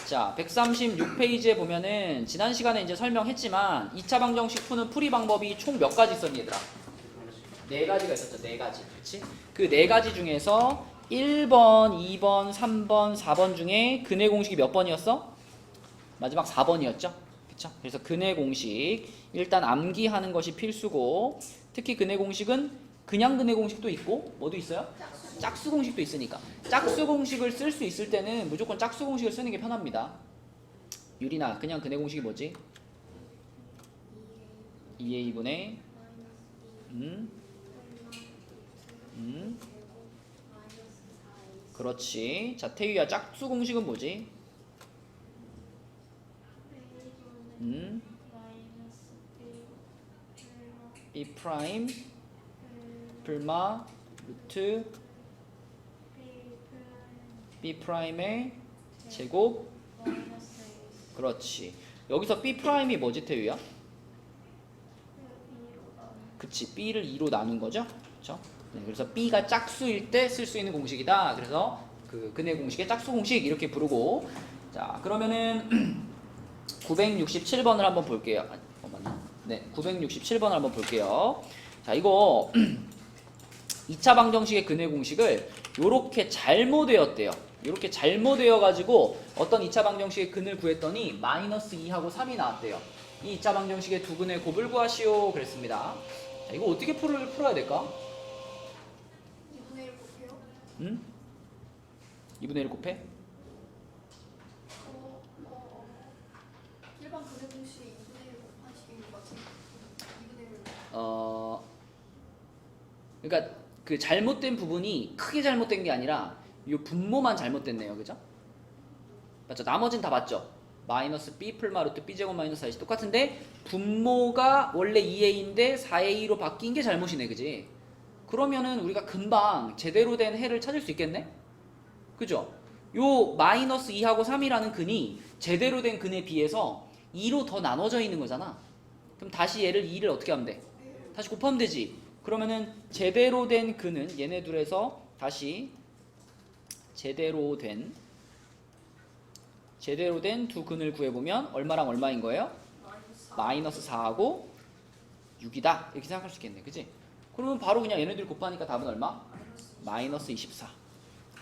자, 136페이지에 보면은 지난 시간에 이제 설명했지만 2차 방정식 푸는 풀이 방법이 총 몇 가지 있었니 얘들아? 네 가지가 있었죠. 네 가지. 그렇지? 그 네 가지 중에서 1번, 2번, 3번, 4번 중에 근해 공식이 몇 번이었어? 마지막 4번이었죠. 그렇죠? 그래서 근해 공식 일단 암기하는 것이 필수고, 특히 근해 공식은 그냥 근해 공식도 있고 뭐도 있어요? 짝수 공식도 있으니까 짝수 공식을 쓸 수 있을 때는 무조건 짝수 공식을 쓰는 게 편합니다. 유리나 그냥 근해 공식이 뭐지? 2a분의 그렇지. 자, 태유야 짝수 공식은 뭐지? b 프라임 불마 루트 b 프라임의 제곱. 그렇지. 여기서 b 프라임이 뭐지 태유야? 그치. b를 2로 나눈 거죠? 그렇죠? 네, 그래서 b가 짝수일 때 쓸 수 있는 공식이다. 그래서 그 근해 공식의 짝수 공식 이렇게 부르고. 자, 그러면은 967번을 한번 볼게요. 맞나? 네, 967번을 한번 볼게요. 자, 이거 2차 방정식의 근해 공식을 요렇게 잘못 외웠대요. 요렇게 잘못 외워가지고 어떤 2차 방정식의 근을 구했더니 마이너스 2하고 3이 나왔대요. 이 2차 방정식의 두 근의 곱을 구하시오 그랬습니다. 자, 이거 어떻게 풀어야 될까? 2분의 1 곱해요? 응? 2분의 1 곱해? 일반 근해 공식 2분의 1 곱하시는 것 같아요. 2분의 1. 그러니까 그 잘못된 부분이 크게 잘못된 게 아니라 이 분모만 잘못됐네요. 그죠? 맞죠? 나머지는 다 맞죠? 마이너스 b 풀마 루트 b 제곱 마이너스 4이 똑같은데 분모가 원래 2a인데 4a로 바뀐 게 잘못이네. 그지? 그러면은 우리가 금방 제대로 된 해를 찾을 수 있겠네? 그죠? 요 마이너스 2하고 3이라는 근이 제대로 된 근에 비해서 2로 더 나눠져 있는 거잖아. 그럼 다시 얘를 2를 어떻게 하면 돼? 다시 곱하면 되지. 그러면은 제대로 된 근은 얘네 둘에서 다시 제대로 된 두 근을 구해보면 얼마랑 얼마인 거예요? 마이너스 4하고 6이다. 이렇게 생각할 수 있겠네. 그치? 그러면 바로 그냥 얘네들 곱하니까 답은 얼마? 마이너스 24.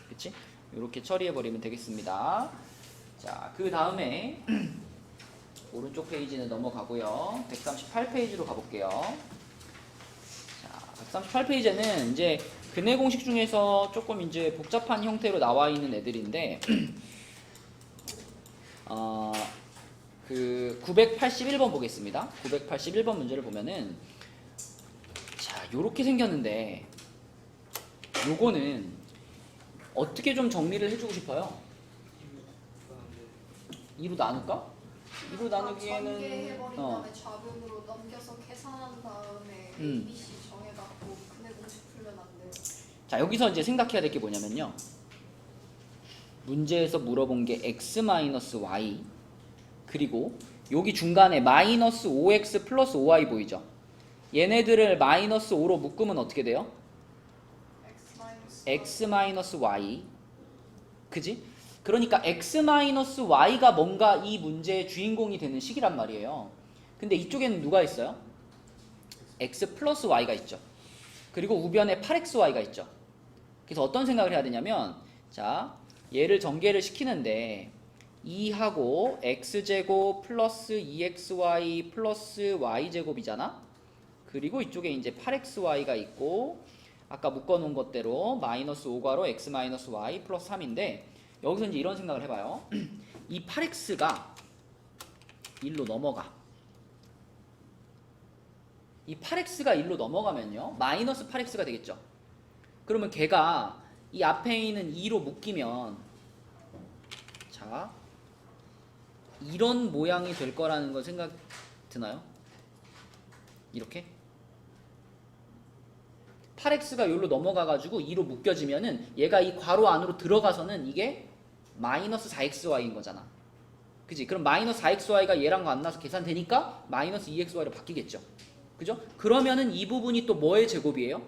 그치? 이렇게 처리해버리면 되겠습니다. 자, 그 다음에 오른쪽 페이지는 넘어가고요. 138페이지로 가볼게요. 자, 138페이지는 이제 근해 공식 중에서 조금 이제 복잡한 형태로 나와 있는 애들인데, 그 981번 보겠습니다. 981번 문제를 보면은, 자, 요렇게 생겼는데, 요거는 어떻게 좀 정리를 해주고 싶어요? 2로 나눌까? 2로 나누기에는 전개해버린 다음에 좌변으로 넘겨서 계산한 다음에 A, B, C 정해갖고 근해 공식 풀면 안 돼요? 자, 여기서 이제 생각해야 될 게 뭐냐면요. 문제에서 물어본 게 x-y 그리고 여기 중간에 마이너스 5x 플러스 5y 보이죠? 얘네들을 마이너스 5로 묶으면 어떻게 돼요? x-y. 그지? 그러니까 x-y가 뭔가 이 문제의 주인공이 되는 식이란 말이에요. 근데 이쪽에는 누가 있어요? x 플러스 y가 있죠. 그리고 우변에 8xy가 있죠. 그래서 어떤 생각을 해야 되냐면, 자, 얘를 전개를 시키는데 2하고 x제곱 플러스 2xy 플러스 y제곱이잖아. 그리고 이쪽에 이제 8xy가 있고 아까 묶어놓은 것대로 마이너스 5괄호 x 마이너스 y 플러스 3인데, 여기서 이제 이런 생각을 해봐요. 이 8x가 1로 넘어가. 이 8x가 1로 넘어가면요, 마이너스 8x가 되겠죠. 그러면 걔가 이 앞에 있는 2로 묶이면, 자, 이런 모양이 될 거라는 거 생각 드나요? 이렇게? 8x가 여기로 넘어가가지고 2로 묶여지면은 얘가 이 괄호 안으로 들어가서는 이게 마이너스 4xy인 거잖아. 그지? 그럼 마이너스 4xy가 얘랑 만나서 계산되니까 마이너스 2xy로 바뀌겠죠. 그죠? 그러면은 이 부분이 또 뭐의 제곱이에요?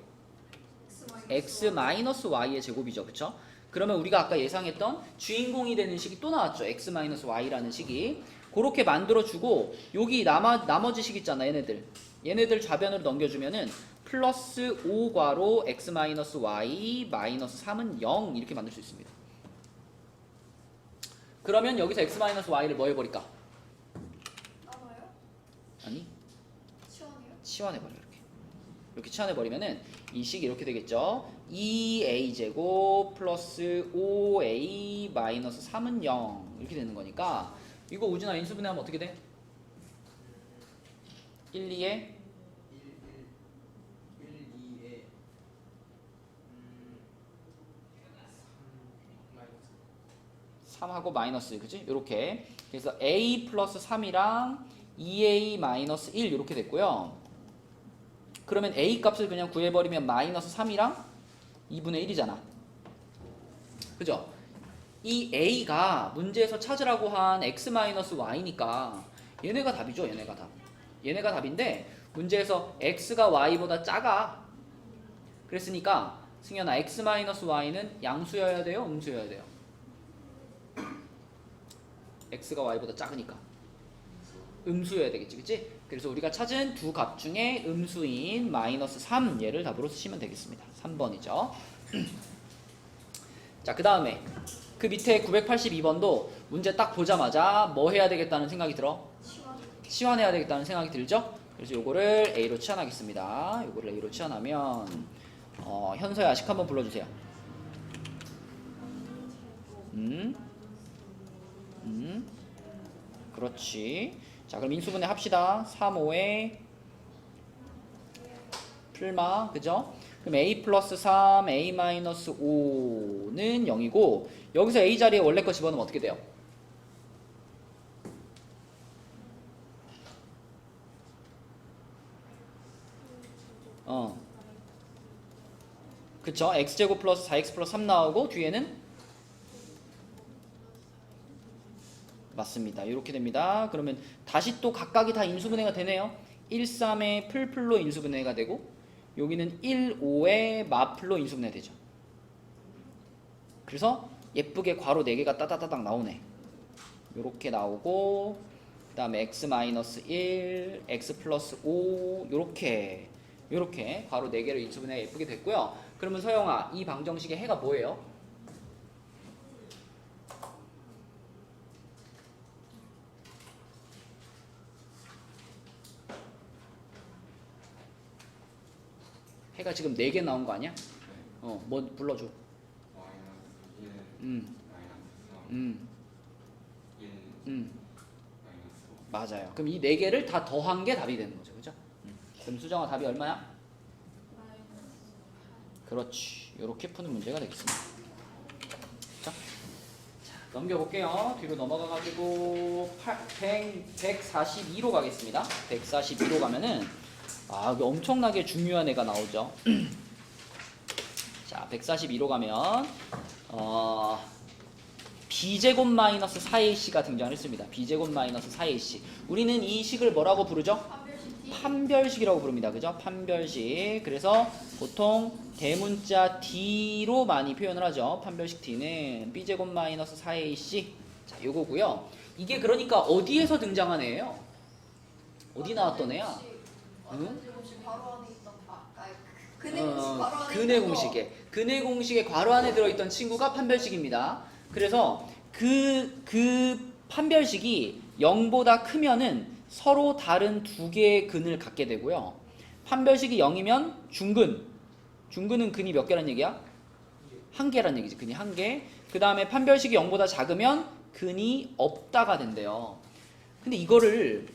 x-y의 제곱이죠. 그쵸? 그러면 우리가 아까 예상했던 주인공이 되는 식이 또 나왔죠. x-y라는 식이. 그렇게 만들어주고 여기 나머지 식 있잖아. 얘네들 좌변으로 넘겨주면은 플러스 5괄호 x-y 마이너스 3은 0 이렇게 만들 수 있습니다. 그러면 여기서 x-y를 뭐 해버릴까? 나눠요? 아니 치환이요? 치환해버려. 이렇게 치환해버리면은 이 식이 이렇게 되겠죠. 2a제곱 플러스 5a 마이너스 3은 0 이렇게 되는 거니까 이거 우진아 인수분해하면 어떻게 돼? 1, 2에 3하고 마이너스 그치? 이렇게 그래서 a 플러스 3이랑 2a 마이너스 1 이렇게 됐고요. 그러면 a 값을 그냥 구해버리면 마이너스 3이랑 2분의 1이잖아. 그죠? 이 a가 문제에서 찾으라고 한 x-y니까 얘네가 답이죠. 얘네가 답인데 문제에서 x가 y보다 작아. 그랬으니까 승현아 x-y는 양수여야 돼요? 음수여야 돼요? x가 y보다 작으니까 음수여야 되겠지, 그치? 그래서 우리가 찾은 두 값 중에 음수인 마이너스 3 얘를 답으로 쓰시면 되겠습니다. 3번이죠. 자, 그 다음에 그 밑에 982번도 문제 딱 보자마자 뭐 해야 되겠다는 생각이 들어? 치환해야 되겠다는 생각이 들죠? 그래서 요거를 A로 치환하겠습니다. 요거를 A로 치환하면 현서의 아식 한번 불러주세요. 그렇지. 자, 그럼 인수분해 합시다. 3, 5에 풀마, 그죠? 그럼 a 플러스 3, a 마이너스 5는 0이고 여기서 a 자리에 원래 거 집어넣으면 어떻게 돼요? 그쵸? x제곱 플러스 4x 플러스 3 나오고 뒤에는 맞습니다. 이렇게 됩니다. 그러면 다시 또 각각이 다 인수분해가 되네요. 1, 3에 풀풀로 인수분해가 되고 여기는 1, 5에 마풀로 인수분해 되죠. 그래서 예쁘게 괄호 4개가 따다다닥 나오네. 요렇게 나오고 그 다음에 x-1, x 플러스 5 요렇게 괄호 4개로 인수분해가 예쁘게 됐고요. 그러면 서영아 이 방정식의 해가 뭐예요? 해가 지금 4개 나온 거 아니야? 뭐 불러줘. 맞아요. 그럼 이 4개를 다 더한 게 답이 되는 거죠. 그죠? 그럼 수정아 답이 얼마야? 그렇지. 이렇게 푸는 문제가 되겠습니다. 자, 넘겨볼게요. 뒤로 넘어가가지고 142로 가겠습니다. 142로 가면은 여기 엄청나게 중요한 애가 나오죠. 자, 142로 가면 b제곱 마이너스 4ac가 등장했습니다. b제곱 마이너스 4ac. 우리는 이 식을 뭐라고 부르죠? 판별식이라고 부릅니다. 그죠? 판별식. 그래서 보통 대문자 D로 많이 표현을 하죠. 판별식 D는 b제곱 마이너스 4ac. 자, 요거고요. 이게 그러니까 어디에서 등장한 애예요? 어디 나왔던 애야? 응? 근해 공식에 근해 공식의 괄호 안에 들어있던 친구가 판별식입니다. 그래서 그 판별식이 0보다 크면은 서로 다른 두 개의 근을 갖게 되고요. 판별식이 0이면 중근은 근이 몇 개란 얘기야? 한 개란 얘기지. 근이 한 개. 그 다음에 판별식이 0보다 작으면 근이 없다가 된대요. 근데 이거를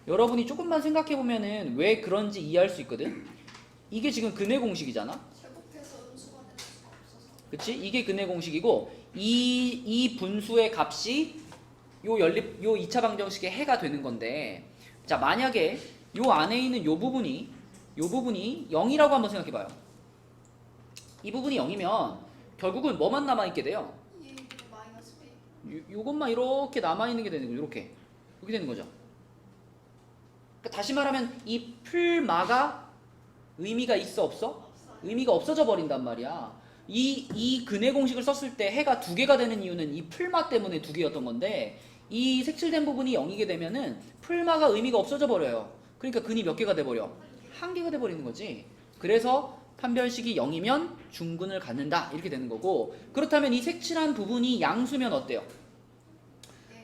여러분이 조금만 생각해보면은 왜 그런지 이해할 수 있거든? 이게 지금 근해 공식이잖아? 그치? 이게 근해 공식이고 이 분수의 값이 요 2차 방정식의 해가 되는 건데 자, 만약에 요 안에 있는 요 부분이 0이라고 한번 생각해봐요. 이 부분이 0이면 결국은 뭐만 남아있게 돼요? 요것만 이렇게 남아있는 게 되는 거죠. 이렇게 되는 거죠. 그러니까 다시 말하면 이 풀마가 의미가 있어 없어? 의미가 없어져 버린단 말이야. 이 근해 공식을 썼을 때 해가 두 개가 되는 이유는 이 풀마 때문에 두 개였던 건데 이 색칠된 부분이 0이게 되면은 풀마가 의미가 없어져 버려요. 그러니까 근이 몇 개가 돼 버려? 한 개가 돼 버리는 거지. 그래서 판별식이 0이면 중근을 갖는다 이렇게 되는 거고, 그렇다면 이 색칠한 부분이 양수면 어때요?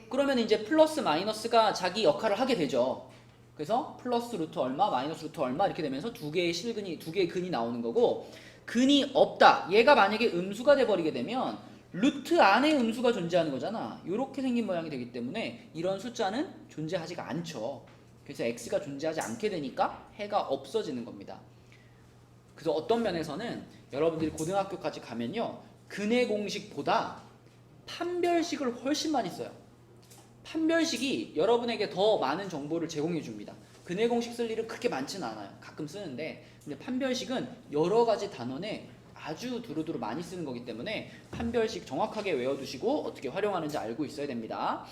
그러면 이제 플러스 마이너스가 자기 역할을 하게 되죠. 그래서 플러스 루트 얼마 마이너스 루트 얼마 이렇게 되면서 두 개의 실근이 두 개의 근이 나오는 거고, 근이 없다. 얘가 만약에 음수가 돼 버리게 되면 루트 안에 음수가 존재하는 거잖아. 이렇게 생긴 모양이 되기 때문에 이런 숫자는 존재하지가 않죠. 그래서 x가 존재하지 않게 되니까 해가 없어지는 겁니다. 그래서 어떤 면에서는 여러분들이 고등학교까지 가면요, 근해 공식보다 판별식을 훨씬 많이 써요. 판별식이 여러분에게 더 많은 정보를 제공해 줍니다. 근해 공식 쓸 일은 그렇게 많지는 않아요. 가끔 쓰는데, 근데 판별식은 여러 가지 단원에 아주 두루두루 많이 쓰는 거기 때문에 판별식 정확하게 외워두시고 어떻게 활용하는지 알고 있어야 됩니다.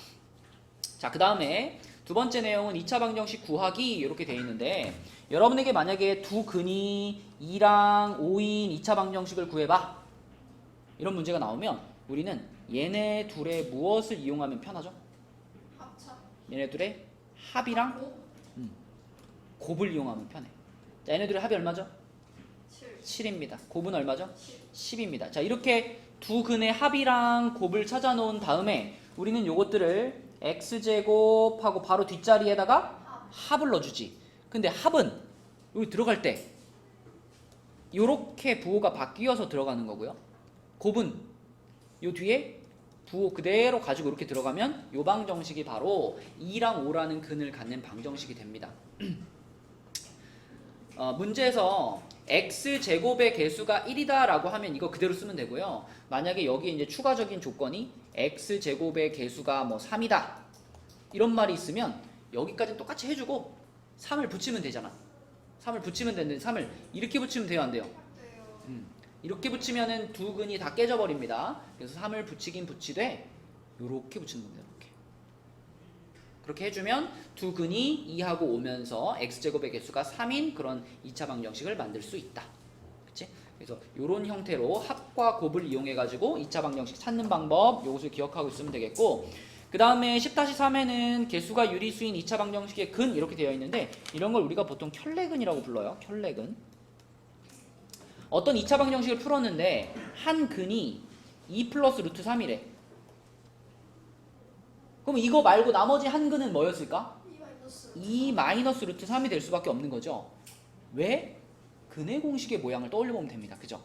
자, 그 다음에 두 번째 내용은 2차 방정식 구하기 이렇게 되어 있는데, 여러분에게 만약에 두 근이 2랑 5인 2차 방정식을 구해봐 이런 문제가 나오면 우리는 얘네 둘의 무엇을 이용하면 편하죠? 합차. 얘네 둘의 합이랑 곱을 이용하면 편해. 자, 얘네 둘의 합이 얼마죠? 7. 7입니다. 곱은 얼마죠? 10. 10입니다. 자, 이렇게 두 근의 합이랑 곱을 찾아 놓은 다음에 우리는 요것들을 x제곱하고 바로 뒷자리에다가 합을 넣어주지. 근데 합은 여기 들어갈 때 요렇게 부호가 바뀌어서 들어가는 거고요. 곱은 요 뒤에 부호 그대로 가지고 이렇게 들어가면 요 방정식이 바로 2랑 5라는 근을 갖는 방정식이 됩니다. 문제에서 x제곱의 개수가 1이다 라고 하면 이거 그대로 쓰면 되고요. 만약에 여기에 이제 추가적인 조건이 x제곱의 개수가 뭐 3이다 이런 말이 있으면 여기까지는 똑같이 해주고 3을 붙이면 되잖아. 3을 붙이면 되는데 3을 이렇게 붙이면 돼요, 안 돼요? 돼요. 이렇게 붙이면은 두 근이 다 깨져 버립니다. 그래서 3을 붙이긴 붙이되 요렇게 붙이는 겁니다. 이렇게. 그렇게 해주면 두 근이 2하고 오면서 x제곱의 개수가 3인 그런 2차 방정식을 만들 수 있다. 그치? 그래서 요런 형태로 합과 곱을 이용해 가지고 2차 방정식 찾는 방법 요것을 기억하고 있으면 되겠고, 그 다음에 10-3에는 개수가 유리수인 2차 방정식의 근 이렇게 되어 있는데 이런 걸 우리가 보통 켤레근이라고 불러요. 켤레근. 어떤 2차 방정식을 풀었는데 한 근이 2 플러스 루트 3이래. 그럼 이거 말고 나머지 한 근은 뭐였을까? 2 마이너스 루트 3이 될 수밖에 없는 거죠. 왜? 근해 공식의 모양을 떠올려 보면 됩니다. 그죠?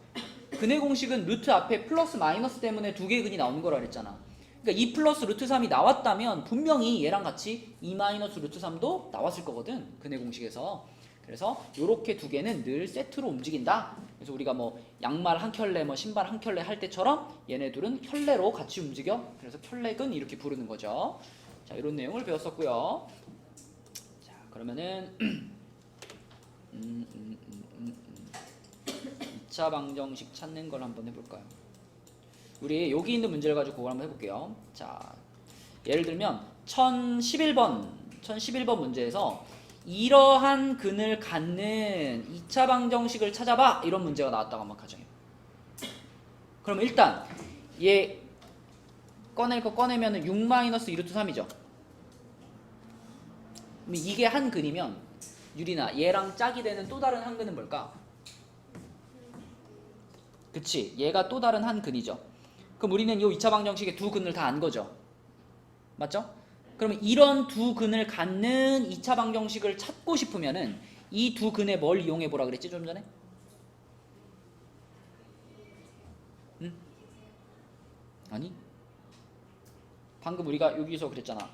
근해 공식은 루트 앞에 플러스 마이너스 때문에 두 개의 근이 나오는 거라 그랬잖아. 그러니까 2 플러스 루트 3이 나왔다면 분명히 얘랑 같이 2 마이너스 루트 3도 나왔을 거거든. 근해 공식에서. 그래서 요렇게 두 개는 늘 세트로 움직인다. 그래서 우리가 뭐 양말 한 켤레, 뭐 신발 한 켤레 할 때처럼 얘네 둘은 켤레로 같이 움직여. 그래서 켤레근 이렇게 부르는 거죠. 자, 이런 내용을 배웠었고요. 자, 그러면은 2차 방정식 찾는 걸 한번 해볼까요? 우리 여기 있는 문제를 가지고 그걸 한번 해볼게요. 자, 예를 들면 1011번 문제에서 이러한 근을 갖는 2차 방정식을 찾아봐 이런 문제가 나왔다고 한번 가정해요. 그럼 일단 얘 꺼낼 거 꺼내면 6 마이너스 2루트 3이죠. 그럼 이게 한 근이면 유리나 얘랑 짝이 되는 또 다른 한 근은 뭘까? 그치, 얘가 또 다른 한 근이죠. 그럼 우리는 이 2차 방정식의 두 근을 다 안 거죠. 맞죠? 그러면 이런 두 근을 갖는 2차 방정식을 찾고 싶으면은 이 두 근에 뭘 이용해 보라 그랬지 좀 전에? 응? 아니? 방금 우리가 여기서 그랬잖아.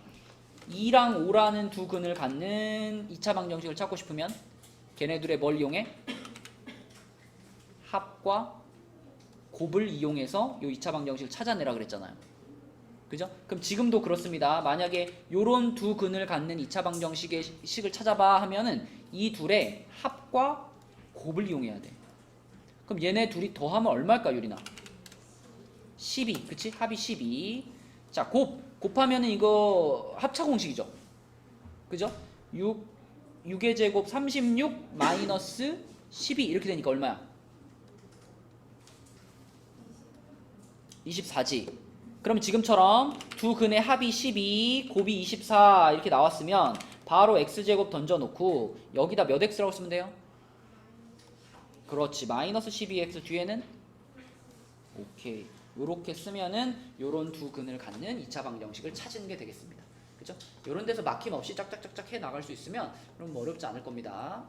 2랑 5라는 두 근을 갖는 2차 방정식을 찾고 싶으면 걔네들의 뭘 이용해? 합과 곱을 이용해서 이 2차 방정식을 찾아내라 그랬잖아요. 그죠? 그럼 지금도 그렇습니다. 만약에 요런 두 근을 갖는 2차 방정식의 식을 찾아봐 하면은 이 둘의 합과 곱을 이용해야 돼. 그럼 얘네 둘이 더하면 얼마일까, 유리나? 12. 그치? 합이 12. 자, 곱하면은 이거 합차 공식이죠. 그죠? 6의 제곱 36 마이너스 12 이렇게 되니까 얼마야? 24지. 그럼 지금처럼 두 근의 합이 12, 곱이 24 이렇게 나왔으면 바로 x제곱 던져놓고 여기다 몇 x라고 쓰면 돼요? 그렇지. 마이너스 12x 뒤에는 오케이. 요렇게 쓰면은 요런 두 근을 갖는 2차 방정식을 찾은 게 되겠습니다. 그죠? 요런 데서 막힘없이 짝짝짝짝 해 나갈 수 있으면 그럼 뭐 어렵지 않을 겁니다.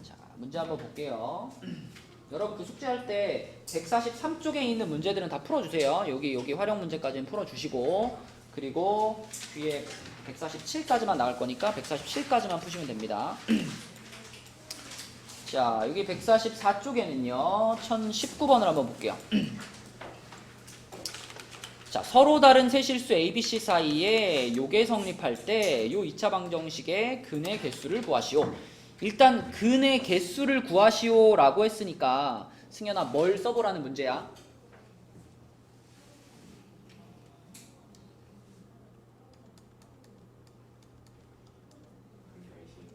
자, 문제 한번 볼게요. 여러분 그 숙제할 때 143쪽에 있는 문제들은 다 풀어주세요. 여기 활용 문제까지는 풀어주시고 그리고 뒤에 147까지만 나올 거니까 147까지만 푸시면 됩니다. 자, 여기 144쪽에는요 1019번을 한번 볼게요. 자, 서로 다른 세 실수 ABC 사이에 요게 성립할 때 요 2차 방정식의 근의 개수를 구하시오. 일단 근의 개수를 구하시오 라고 했으니까 승현아 뭘 써보라는 문제야?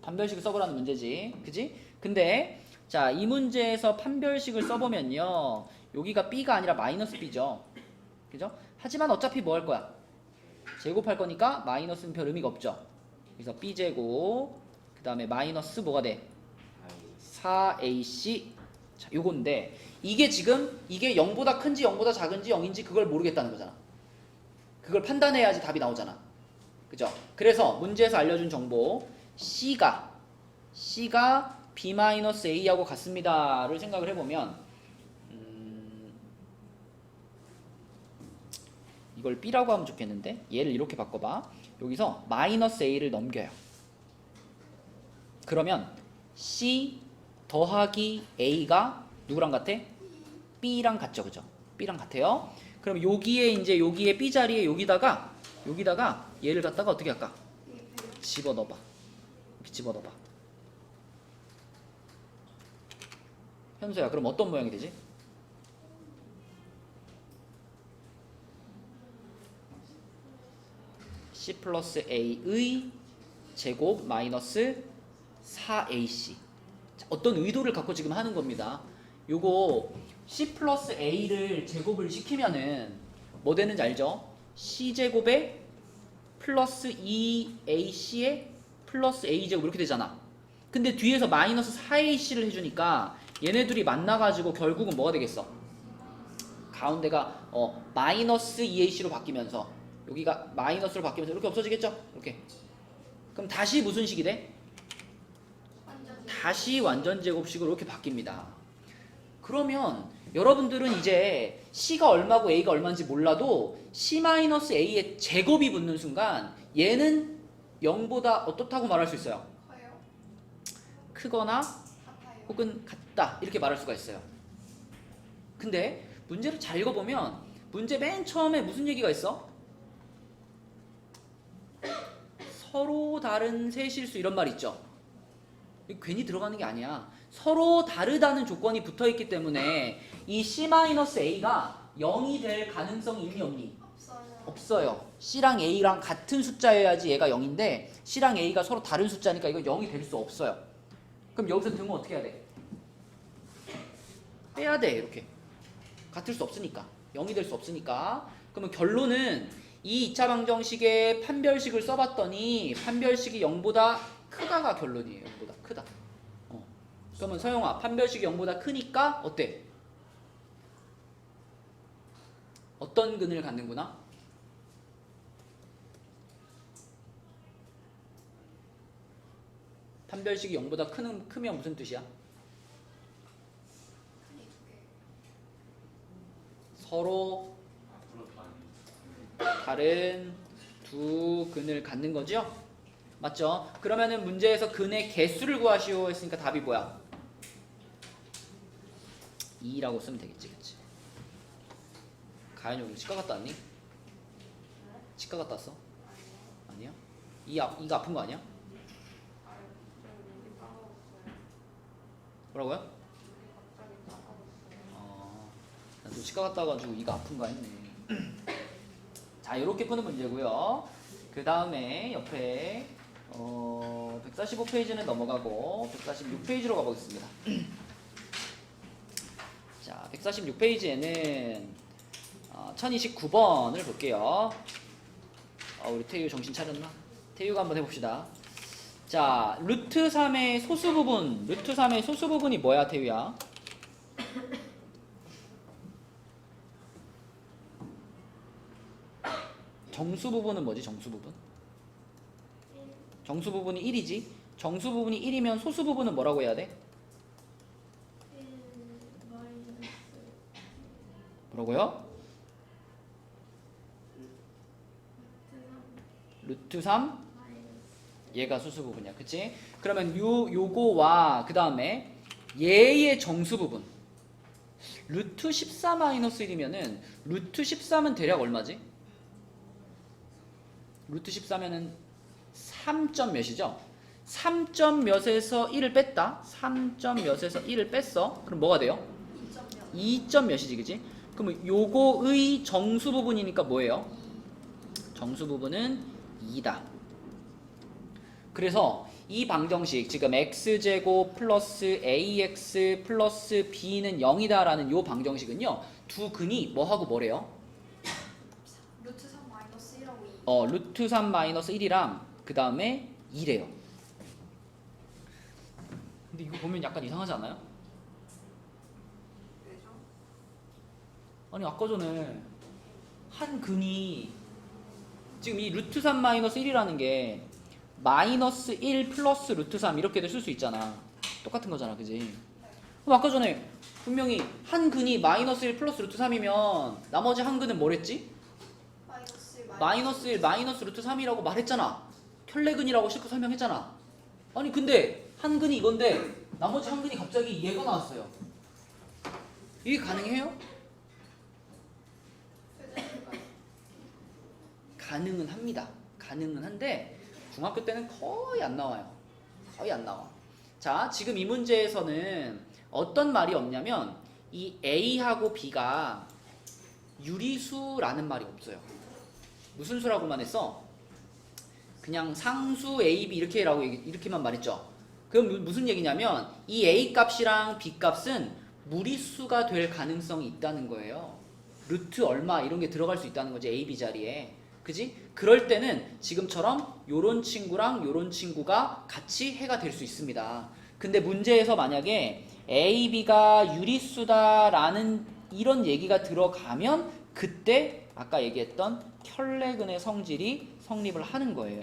판별식을 써보라는 문제지. 그지? 근데 자, 이 문제에서 판별식을 써보면요 여기가 B가 아니라 마이너스 B죠. 그죠? 하지만 어차피 뭐 할 거야? 제곱할 거니까 마이너스는 별 의미가 없죠. 그래서 B제곱 그 다음에 마이너스 뭐가 돼? 4AC. 자, 요건데 이게 지금 이게 0보다 큰지 0보다 작은지 0인지 그걸 모르겠다는 거잖아. 그걸 판단해야지 답이 나오잖아. 그죠? 그래서 문제에서 알려준 정보 C가 B-A하고 같습니다를 생각을 해보면 이걸 B라고 하면 좋겠는데 얘를 이렇게 바꿔봐. 여기서 마이너스 A를 넘겨요. 그러면 C 더하기 A가 누구랑 같아? B랑 같죠, 그죠? B랑 같아요. 그럼 여기에 B 자리에 여기다가 얘를 갖다가 어떻게 할까? 집어넣어봐. 이렇게 집어넣어봐. 현수야, 그럼 어떤 모양이 되지? C 플러스 A의 제곱 마이너스 4AC. 자, 어떤 의도를 갖고 지금 하는 겁니다. 요거 C 플러스 A를 제곱을 시키면은 뭐 되는지 알죠? C제곱에 플러스 2AC에 플러스 A제곱 이렇게 되잖아. 근데 뒤에서 마이너스 4AC를 해주니까 얘네들이 만나가지고 결국은 뭐가 되겠어? 가운데가 마이너스 2AC로 바뀌면서 여기가 마이너스로 바뀌면서 이렇게 없어지겠죠? 이렇게. 그럼 다시 무슨 식이 돼? 다시 완전 제곱식으로 이렇게 바뀝니다. 그러면 여러분들은 이제 C가 얼마고 A가 얼마인지 몰라도 C-A의 제곱이 붙는 순간 얘는 0보다 어떻다고 말할 수 있어요? 커요? 크거나 같아요? 혹은 같다 이렇게 말할 수가 있어요. 근데 문제를 잘 읽어보면 문제 맨 처음에 무슨 얘기가 있어? 서로 다른 세 실수 이런 말 있죠. 괜히 들어가는 게 아니야. 서로 다르다는 조건이 붙어있기 때문에 이 C-A가 0이 될 가능성이 있니 없니? 없어요. 없어요. C랑 A랑 같은 숫자여야지 얘가 0인데 C랑 A가 서로 다른 숫자니까 이건 0이 될 수 없어요. 그럼 여기서 등호 어떻게 해야 돼? 빼야 돼. 이렇게. 같을 수 없으니까. 0이 될 수 없으니까. 그러면 결론은 이 2차 방정식의 판별식을 써봤더니 판별식이 0보다 크다가 결론이에요. 0보다 크다. 그러면 서영아 판별식이 0보다 크니까 어때? 어떤 근을 갖는구나? 판별식이 0보다 크면 무슨 뜻이야? 서로 다른 두 근을 갖는 거죠? 맞죠? 그러면은 문제에서 근의 개수를 구하시오 했으니까 답이 뭐야? 2라고 쓰면 되겠지, 그치? 가연이 오늘 치과 갔다 왔니? 치과 갔다 왔어? 아니야? 이가 아픈 거 아니야? 뭐라고요? 나도 치과 갔다 와가지고 이가 아픈가 했네. 자, 이렇게 푸는 문제고요. 그 다음에 옆에 145페이지는 넘어가고 146페이지로 가보겠습니다. 자, 146페이지에는 1029번을 볼게요. 우리 태유 정신 차렸나? 태유가 한번 해봅시다. 자, 루트 3의 소수 부분. 루트 3의 소수 부분이 뭐야, 태유야? 정수 부분은 뭐지? 정수 부분? 정수 부분이 1이지. 정수 부분이 1이면 소수 부분은 뭐라고 해야 돼? 뭐라고요? 루트 3? 얘가 소수 부분이야. 그치? 그러면 요거와 그 다음에 얘의 정수 부분. 루트 14-1이면은 루트 13은 대략 얼마지? 루트 14면은 3점 몇이죠? 3점 몇에서 1을 뺐다. 3점 몇에서 1을 뺐어. 그럼 뭐가 돼요? 2점 몇이지, 그지? 그럼 요거의 정수 부분이니까 뭐예요? 정수 부분은 2다. 그래서 이 방정식, 지금 x제곱 플러스 ax 플러스 b는 0이다 라는 요 방정식은요, 두 근이 뭐하고 뭐래요? 루트 3 마이너스 1하고 2. 루트 3 마이너스 1이랑 그 다음에 2래요. 근데 이거 보면 약간 이상하지 않아요? 왜죠? 아니 아까 전에 한 근이 지금 이 루트 3 마이너스 1이라는 게 마이너스 1 플러스 루트 3 이렇게도 쓸 수 있잖아. 똑같은 거잖아, 그지? 그럼 아까 전에 분명히 한 근이 마이너스 1 플러스 루트 3이면 나머지 한 근은 뭐랬지? 마이너스 1 마이너스 루트 3이라고 말했잖아. 켤레근이라고 실컷 설명했잖아. 아니 근데 한 근이 이건데 나머지 한 근이 갑자기 얘가 나왔어요. 이게 가능해요? 가능은 합니다. 가능은 한데 중학교 때는 거의 안 나와요. 거의 안 나와. 자, 지금 이 문제에서는 어떤 말이 없냐면 이 A하고 B가 유리수라는 말이 없어요. 무슨 수라고만 했어? 그냥 상수 A, B 이렇게만 말했죠. 그럼 무슨 얘기냐면 이 A 값이랑 B 값은 무리수가 될 가능성이 있다는 거예요. 루트 얼마 이런 게 들어갈 수 있다는 거지, A, B 자리에. 그지? 그럴 때는 지금처럼 요런 친구랑 요런 친구가 같이 해가 될 수 있습니다. 근데 문제에서 만약에 A, B가 유리수다라는 이런 얘기가 들어가면 그때 아까 얘기했던 켤레근의 성질이 성립을 하는 거예요.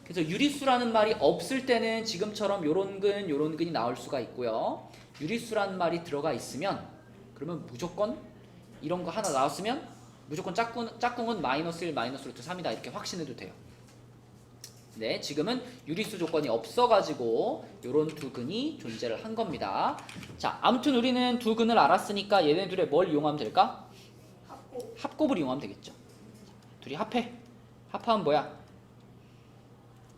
그래서 유리수라는 말이 없을 때는 지금처럼 요런 근이 나올 수가 있고요. 유리수라는 말이 들어가 있으면 그러면 무조건 이런 거 하나 나왔으면 무조건 짝꿍은 마이너스 1 마이너스 루트 3이다 이렇게 확신해도 돼요. 네, 지금은 유리수 조건이 없어가지고 요런 두 근이 존재를 한 겁니다. 자, 아무튼 우리는 두 근을 알았으니까 얘네 둘의 뭘 이용하면 될까? 합곱을 이용하면 되겠죠. 둘이 합해. 합하면 뭐야?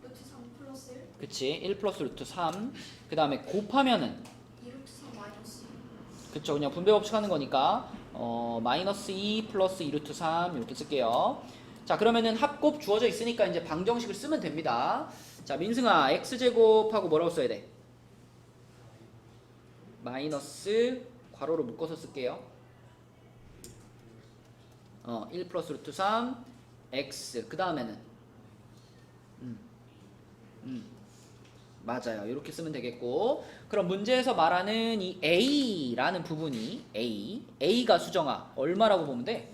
루트 3 플러스 1. 그치, 1 플러스 루트 3. 그 다음에 곱하면은 2 루트 3 마이너스 2. 그쵸, 그냥 분배 법칙 하는 거니까 마이너스 2 플러스 2 루트 3 이렇게 쓸게요. 자, 그러면은 합곱 주어져 있으니까 이제 방정식을 쓰면 됩니다. 자, 민승아, x제곱하고 뭐라고 써야 돼? 마이너스 괄호로 묶어서 쓸게요. 1 플러스 루트 3 x 그 다음에는 맞아요. 이렇게 쓰면 되겠고, 그럼 문제에서 말하는 이 a라는 부분이 a가 수정아 얼마라고 보면 돼?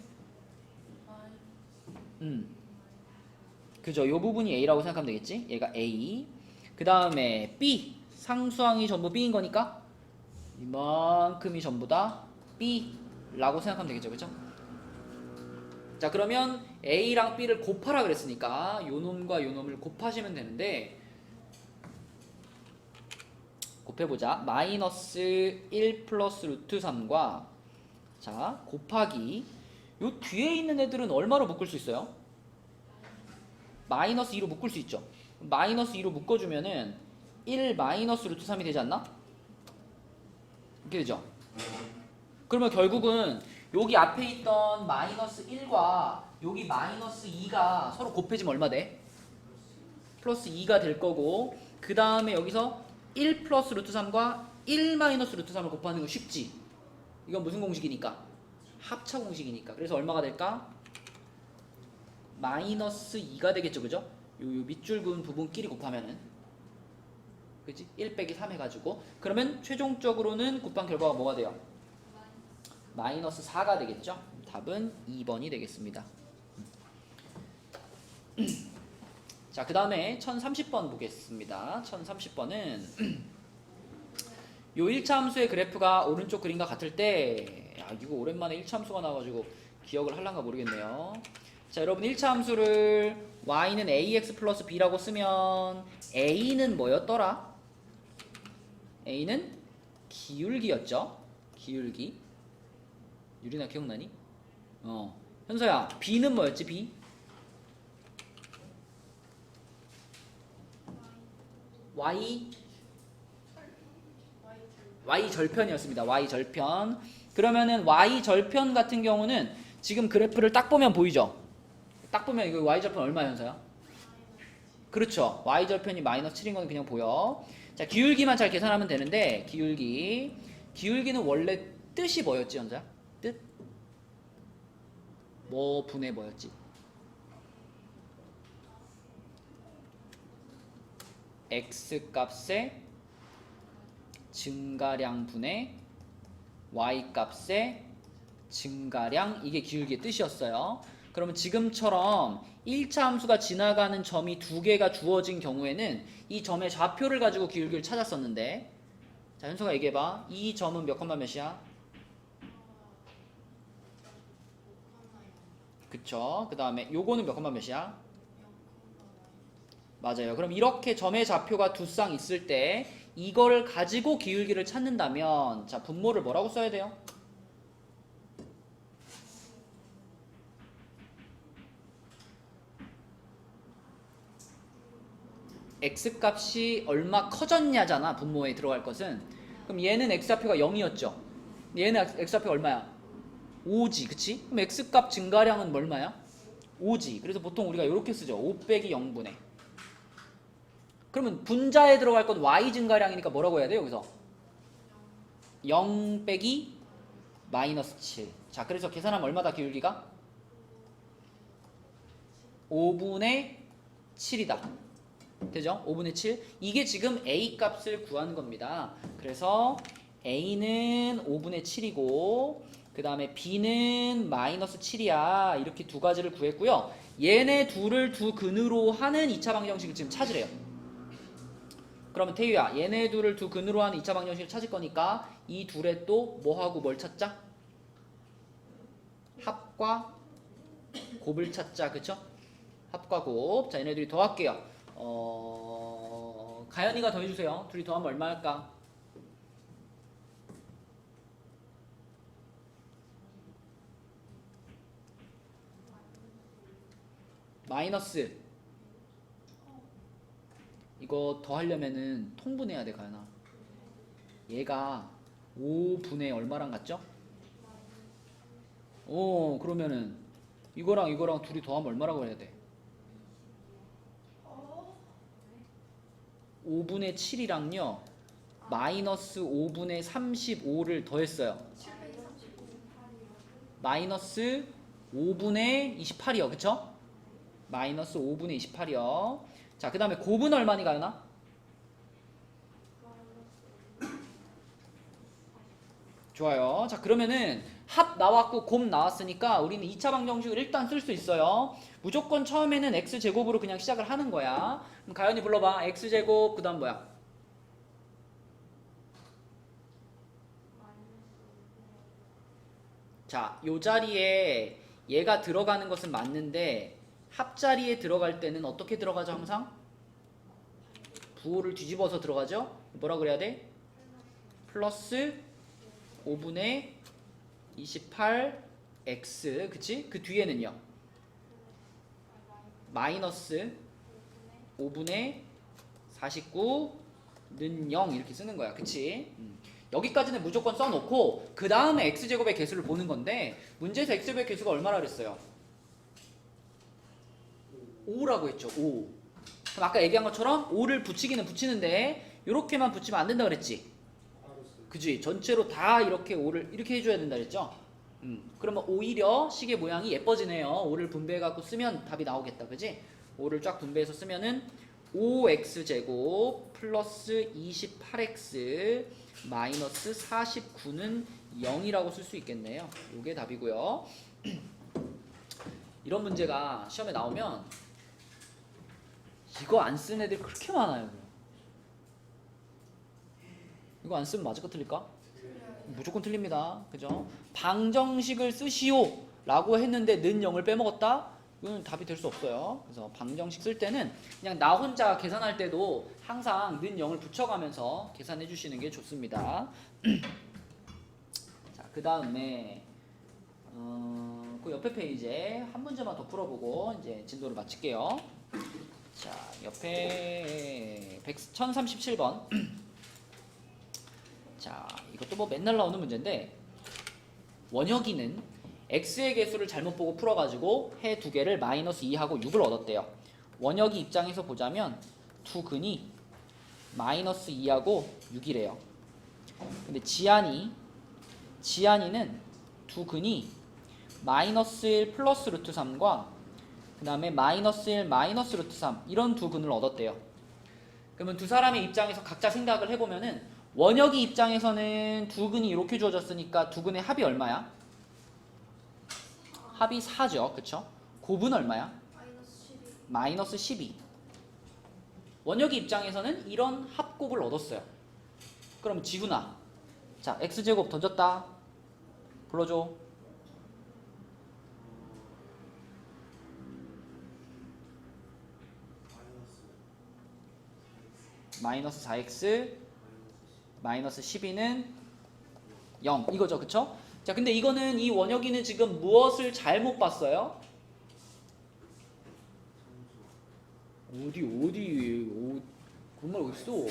그죠? 이 부분이 a라고 생각하면 되겠지? 얘가 a. 그 다음에 b 상수항이 전부 b인 거니까 이만큼이 전부 다 b라고 생각하면 되겠죠, 그죠? 자, 그러면 a랑 b를 곱하라 그랬으니까 요 놈과 요 놈을 곱하시면 되는데, 곱해보자. 마이너스 1 플러스 루트 3과 자 곱하기 요 뒤에 있는 애들은 얼마로 묶을 수 있어요? 마이너스 2로 묶을 수 있죠. 마이너스 2로 묶어주면은 1 마이너스 루트 3이 되지 않나? 이렇게 되죠. 그러면 결국은 여기 앞에 있던 마이너스 1과 여기 마이너스 2가 서로 곱해지면 얼마 돼? 플러스 2가 될 거고, 그 다음에 여기서 1 플러스 루트 3과 1 마이너스 루트 3을 곱하는 거 쉽지? 이건 무슨 공식이니까? 합차 공식이니까. 그래서 얼마가 될까? 마이너스 2가 되겠죠, 그죠? 요 밑줄 그은 부분끼리 곱하면은, 그지? 1 빼기 3 해가지고. 그러면 최종적으로는 곱한 결과가 뭐가 돼요? 마이너스 4가 되겠죠? 답은 2번이 되겠습니다. 자, 그 다음에 1030번 보겠습니다. 1030번은 요 1차 함수의 그래프가 오른쪽 그림과 같을 때, 야, 이거 오랜만에 1차 함수가 나와가지고 기억을 할란가 모르겠네요. 자, 여러분 1차 함수를 y는 ax 플러스 b라고 쓰면 a는 뭐였더라? a는 기울기였죠? 기울기. 유리나 기억나니? 현서야, b는 뭐였지? b? y 절편이었습니다. y 절편. 그러면은 y 절편 같은 경우는 지금 그래프를 딱 보면 보이죠? 딱 보면 이거 y 절편 얼마 현서야? 그렇죠. y 절편이 마이너스 7인 건 그냥 보여. 자, 기울기만 잘 계산하면 되는데, 기울기는 원래 뜻이 뭐였지 현서야? 뜻? 뭐 분의 뭐였지? x 값의 증가량 분의 y 값의 증가량, 이게 기울기의 뜻이었어요. 그러면 지금처럼 1차 함수가 지나가는 점이 두 개가 주어진 경우에는 이 점의 좌표를 가지고 기울기를 찾았었는데, 자, 현수가 얘기해봐. 이 점은 몇 컴마 몇이야? 그쵸. 그 다음에 요거는 몇 컴마 몇이야? 맞아요. 그럼 이렇게 점의 좌표가 두 쌍 있을 때 이걸 가지고 기울기를 찾는다면, 자, 분모를 뭐라고 써야 돼요? x값이 얼마 커졌냐잖아, 분모에 들어갈 것은. 그럼 얘는 x좌표가 0이었죠. 얘는 x좌표가 얼마야? 5지, 그치? 그럼 x값 증가량은 얼마야? 5지. 그래서 보통 우리가 이렇게 쓰죠. 5 빼기 0분의. 그러면 분자에 들어갈 건 y 증가량이니까 뭐라고 해야 돼요, 여기서? 0 빼기 마이너스 7. 자, 그래서 계산하면 얼마다 기울기가? 5분의 7이다. 되죠? 5분의 7. 이게 지금 a 값을 구하는 겁니다. 그래서 a는 5분의 7이고, 그 다음에 b는 마이너스 7이야. 이렇게 두 가지를 구했고요. 얘네 둘을 두 근으로 하는 2차 방정식을 지금 찾으래요. 그러면 태유야, 얘네 둘을 두 근으로 하는 2차 방정식을 찾을 거니까 이 둘의 또 뭐하고 뭘 찾자? 합과 곱을 찾자. 그쵸? 합과 곱. 자, 얘네들이 더할게요. 가연이가 더해주세요. 둘이 더하면 얼마 할까? 마이너스. 이거 더하려면은 통분해야 돼, 가연아. 얘가 5분의 얼마랑 같죠? 그러면은 이거랑 둘이 더하면 얼마라고 해야 돼? 5분의 7이랑요 마이너스 5분의 35를 더했어요. 마이너스 5분의 28이요. 그쵸? 마이너스 5분의 28이요. 자, 그 다음에 곱은 얼마니 가요나? 좋아요. 자, 그러면은 합 나왔고 곱 나왔으니까 우리는 2차 방정식을 일단 쓸 수 있어요. 무조건 처음에는 x제곱으로 그냥 시작을 하는 거야. 그럼 가연이 불러봐. x제곱 그 다음 뭐야? 자, 요 자리에 얘가 들어가는 것은 맞는데 합자리에 들어갈 때는 어떻게 들어가죠? 항상? 부호를 뒤집어서 들어가죠? 뭐라 그래야 돼? 플러스 5분의 28x, 그치? 그 뒤에는요 마이너스 5분의 49는 0 이렇게 쓰는 거야. 그치? 여기까지는 무조건 써놓고 그 다음에 x제곱의 개수를 보는 건데, 문제에서 x제곱의 개수가 얼마나 그랬어요? 5라고 했죠. 5. 그럼 아까 얘기한 것처럼 5를 붙이기는 붙이는데 이렇게만 붙이면 안 된다 그랬지? 그지? 전체로 다 이렇게 5를 이렇게 해줘야 된다 그랬죠? 그러면 오히려 시계 모양이 예뻐지네요. 5를 분배해갖고 쓰면 답이 나오겠다. 그지? 5를 쫙 분배해서 쓰면은 5x제곱 플러스 28x 마이너스 49는 0이라고 쓸 수 있겠네요. 이게 답이고요. 이런 문제가 시험에 나오면 이거 안 쓴 애들 그렇게 많아요. 이거 안 쓰면 맞을까 틀릴까? 무조건 틀립니다. 그죠? 방정식을 쓰시오 라고 했는데 는 0을 빼먹었다? 이건 답이 될 수 없어요. 그래서 방정식 쓸 때는 그냥 나 혼자 계산할 때도 항상 는 0을 붙여가면서 계산해 주시는 게 좋습니다. 자, 그 다음에 그 옆에 페이지에 한 문제만 더 풀어보고 이제 진도를 마칠게요. 자, 옆에 1037번. 자, 이것도 뭐 맨날 나오는 문제인데 원혁이는 x의 개수를 잘못 보고 풀어가지고 해 두 개를 마이너스 2하고 6을 얻었대요. 원혁이 입장에서 보자면 두 근이 마이너스 2하고 6이래요. 근데 지안이는 두 근이 마이너스 1 플러스 루트 3과 그 다음에 마이너스 1 마이너스 루트 3 이런 두 근을 얻었대요. 그러면 두 사람의 입장에서 각자 생각을 해보면은 원혁이 입장에서는 두 근이 이렇게 주어졌으니까 두 근의 합이 얼마야? 합이 4죠. 그쵸? 곱은 얼마야? 마이너스 12. 원혁이 입장에서는 이런 합곱을 얻었어요. 그럼 지훈아, 자 x제곱 던졌다. 불러줘. 마이너스 4x 마이너스 12는 0 이거죠. 그쵸? 자, 근데 이거는 이 원혁이는 지금 무엇을 잘못 봤어요? 그런 말 어딨어?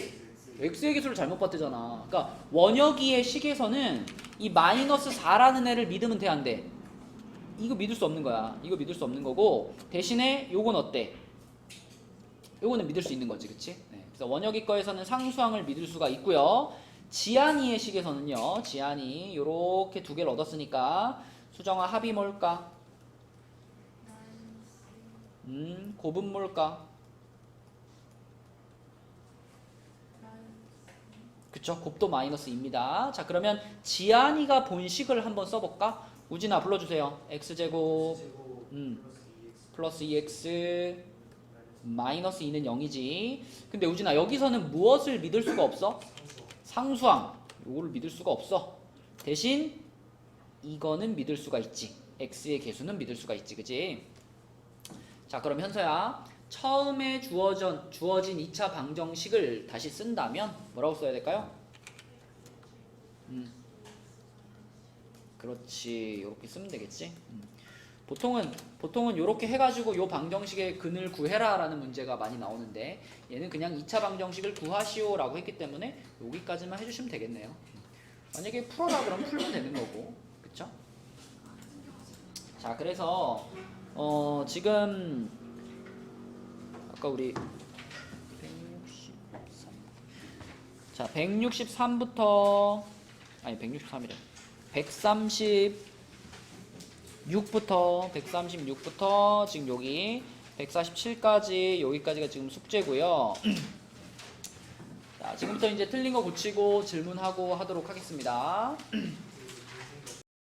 x의 개수를 잘못 봤대잖아. 그러니까 원혁이의 식에서는 이 마이너스 4라는 애를 믿으면 돼, 안 돼? 이거 믿을 수 없는 거야. 이거 믿을 수 없는 거고 대신에 요건 어때? 요거는 믿을 수 있는 거지, 그치? 네. 그래서 원혁이 거에서는 상수항을 믿을 수가 있고요. 지안이의 식에서는요, 지안이 요렇게 두 개를 얻었으니까 수정아 합이 뭘까? 곱은 뭘까? 그쵸? 곱도 마이너스 2입니다. 자, 그러면 지안이가 본식을 한번 써볼까? 우진아 불러주세요. x제곱 플러스 2x 마이너스 2는 0이지. 근데 우진아 여기서는 무엇을 믿을 수가 없어? 상수항. 요거를 믿을 수가 없어. 대신 이거는 믿을 수가 있지. x의 개수는 믿을 수가 있지. 그지? 자, 그럼 현서야 처음에 주어진 2차 방정식을 다시 쓴다면 뭐라고 써야 될까요? 그렇지. 이렇게 쓰면 되겠지. 보통은 이렇게 해가지고 요 방정식의 근을 구해라 라는 문제가 많이 나오는데 얘는 그냥 2차 방정식을 구하시오 라고 했기 때문에 여기까지만 해주시면 되겠네요. 만약에 풀어라 그러면 풀면 되는 거고, 그쵸? 자, 그래서 지금 아까 우리 163 자 163부터 아니 163이래 136부터 지금 여기 147까지 여기까지가 지금 숙제고요. 자, 지금부터 이제 틀린 거 고치고 질문하고 하도록 하겠습니다.